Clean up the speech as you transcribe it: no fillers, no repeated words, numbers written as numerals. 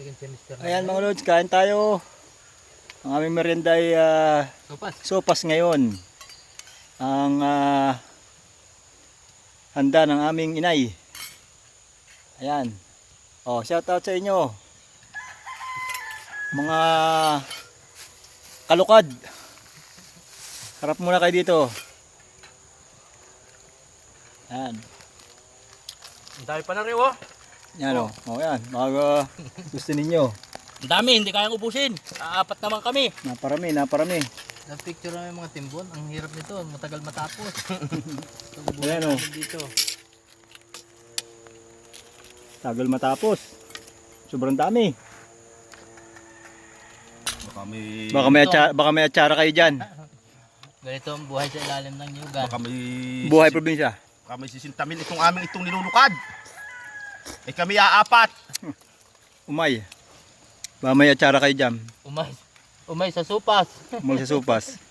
second semester na. Ayan mga lods, kain tayo. Ang aming merienda ay sopas ngayon. Ang handa ng aming inay. Ayan. Oh, shout out sa inyo. Mga kalukad. Harap muna kayo dito. Ayan. Ang dami pa na rin oh. Yan o. Oh, yan. Mga gusto ninyo. Ang dami, hindi kayang ubusin. Apat naman kami. Naparami. Na-picture namin mga timbon. Ang hirap nito. Matagal matapos. Ayan o. Dito. Tagal matapos. Sobrang dami. Baka may atsara kayo dyan. Ganito ang buhay sa ilalim ng nyugan. Buhay probinsya. Kami sisintamin itong nilulukad. Eh kami aapat. Umay. Baka may atsara kayo dyan. Umay sa supas. Umay sa supas.